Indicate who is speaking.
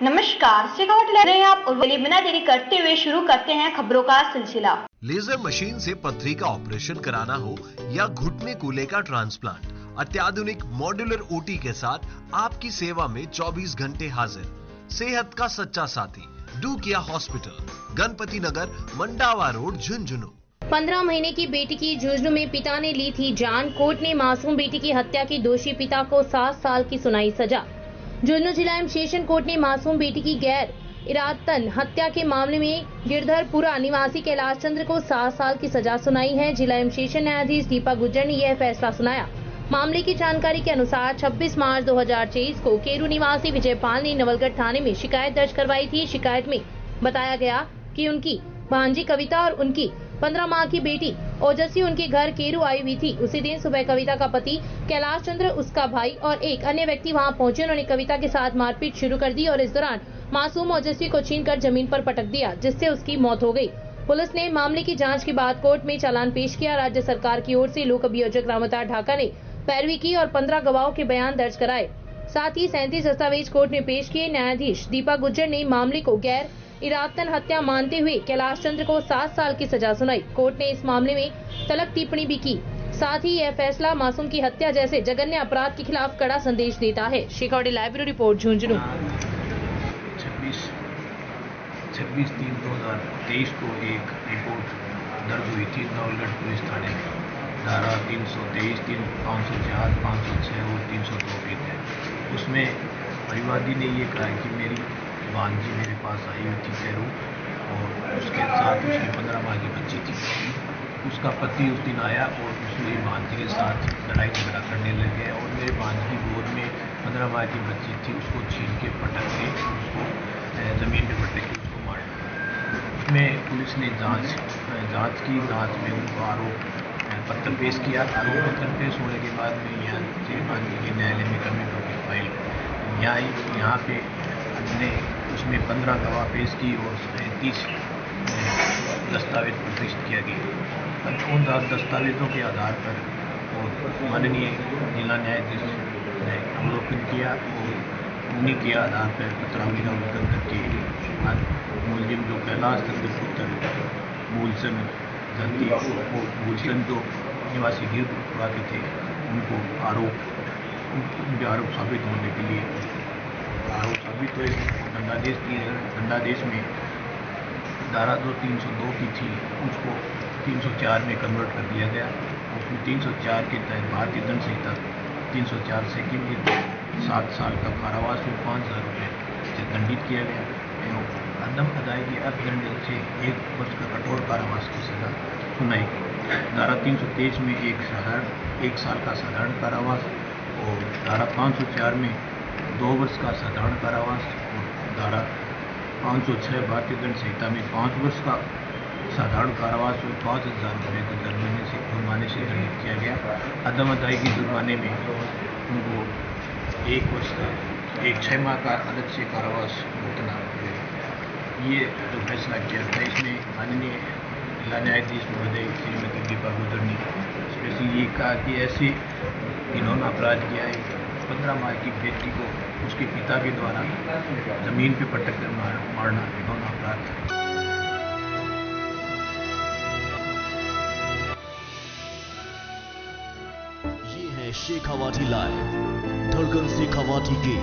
Speaker 1: नमस्कार, शेखावत लग रहे हैं आप और चलिए बिना देरी करते हुए शुरू करते हैं खबरों का सिलसिला।
Speaker 2: लेजर मशीन से पथरी का ऑपरेशन कराना हो या घुटने कूल्हे का ट्रांसप्लांट, अत्याधुनिक मॉड्यूलर ओटी के साथ आपकी सेवा में 24 घंटे हाजिर। सेहत का सच्चा साथी डू किया हॉस्पिटल, गणपति नगर, मंडावा रोड, झुंझुनू।
Speaker 3: 15 महीने की बेटी की झुंझुनू में पिता ने ली थी जान। कोर्ट ने मासूम बेटी की हत्या के दोषी पिता को 7 साल की सुनाई सजा। झुंझुनू जिला एवं सेशन कोर्ट ने मासूम बेटी की गैर इरादतन हत्या के मामले में गिरधरपुरा निवासी कैलाश चंद्र को 7 साल की सजा सुनाई है। जिला एवं सेशन न्यायाधीश दीपा गुज्जर ने यह फैसला सुनाया। मामले की जानकारी के अनुसार 26 मार्च 2023 को केरू निवासी विजयपाल ने नवलगढ़ थाने में शिकायत दर्ज करवाई थी। शिकायत में बताया गया कि उनकी भांजी कविता और उनकी 15 माह की बेटी ओजस्वी उनके घर केरू आई हुई थी। उसी दिन सुबह कविता का पति कैलाश चंद्र, उसका भाई और एक अन्य व्यक्ति वहां पहुंचे। उन्होंने कविता के साथ मारपीट शुरू कर दी और इस दौरान मासूम ओजस्वी को छीनकर जमीन पर पटक दिया, जिससे उसकी मौत हो गई। पुलिस ने मामले की जांच के बाद कोर्ट में चालान पेश किया। राज्य सरकार की ओर से लोक अभियोजक रामवतार ढाका ने पैरवी की और 15 गवाहों के बयान दर्ज कराए। साथ ही 37 दस्तावेज कोर्ट में पेश किए। न्यायाधीश दीपा गुज्जर ने मामले को गैर इरादतन हत्या मानते हुए कैलाश चंद्र को 7 साल की सजा सुनाई। कोर्ट ने इस मामले में तलब टिप्पणी भी की। साथ ही यह फैसला मासूम की हत्या जैसे जघन्य अपराध के खिलाफ कड़ा संदेश देता है। Shekhawati live bureau report, Jhunjhunu.
Speaker 4: 26/3/2023 को एक रिपोर्ट दर्ज हुई थी नवलगढ़ पुलिस थाने में। धारा 323, 504, 506 और 302 के तहत उसमें परिवादी ने ये कहा कि मेरी भांजी मेरे पास आई हुई थी कैरू और उसके साथ उसकी 15 माह की बच्ची थी। उसका पति उस दिन आया और उसमें भांजी के साथ लड़ाई झगड़ा करने लगे और मेरे भांजी की गोद में 15 माह की बच्ची थी, उसको छीन के पटक के उसको ज़मीन पे पटक के उसको मार दिया। उसमें पुलिस ने जांच की। जांच में उनको आरोप पत्र पेश किया। आरोप पत्र पेश होने के बाद में यहाँ श्री भांजी के न्यायालय में कमिटों की फाइल यहाँ पे हमने उसमें 15 गवाह पेश की और 30 दस्तावेज प्रदर्शित किया गया। उन दस्तावेजों के आधार पर और माननीय जिला न्यायाधीश ने अवलोकन किया और उन्हीं के आधार पर पत्रावली का उल्लंघन करके मुलजिम जो कैलाश चंद्र पुत्र मूलचंद जाति वो मूलचंद जो निवासी गिरधरपुरा के थे, उनके आरोप साबित होने के लिए आरोप साबित हुए। दंडादेश में धारा जो 302 की थी उसको 304 में कन्वर्ट कर दिया गया। उसमें 304 के तहत भारतीय दंड संहिता 304 से की 7 साल का कारावास और 5,000 रुपये से दंडित किया गया एवं अदम अदायगी अर्थदंड से 1 वर्ष का कठोर कारावास की सजा सुनाई गई। धारा 323 में 1 साल का साधारण कारावास और धारा 504 में 2 वर्ष का साधारण कारावास और धारा 506 भारतीय दंड संहिता में 5 वर्ष का साधारण कारावास और 5,000 रुपये के जुर्माने से दंडित किया गया। अदम अदायगी जुर्माने में उनको 1 वर्ष का 6 माह का अलग से कारावास भुगतना ये जो फैसला किया था, इसमें माननीय जिला न्यायाधीश महोदय श्रीमती दीपा गुज्जर ने स्पेशली ये कहा कि ऐसे इन्होंने अपराध किया है। 15 माह की बेटी को उसके पिता के द्वारा जमीन पे पटक कर मारना इन्होंने अपराध था।
Speaker 5: ये है शेखावाटी लाइव, धड़कन शेखावाटी की।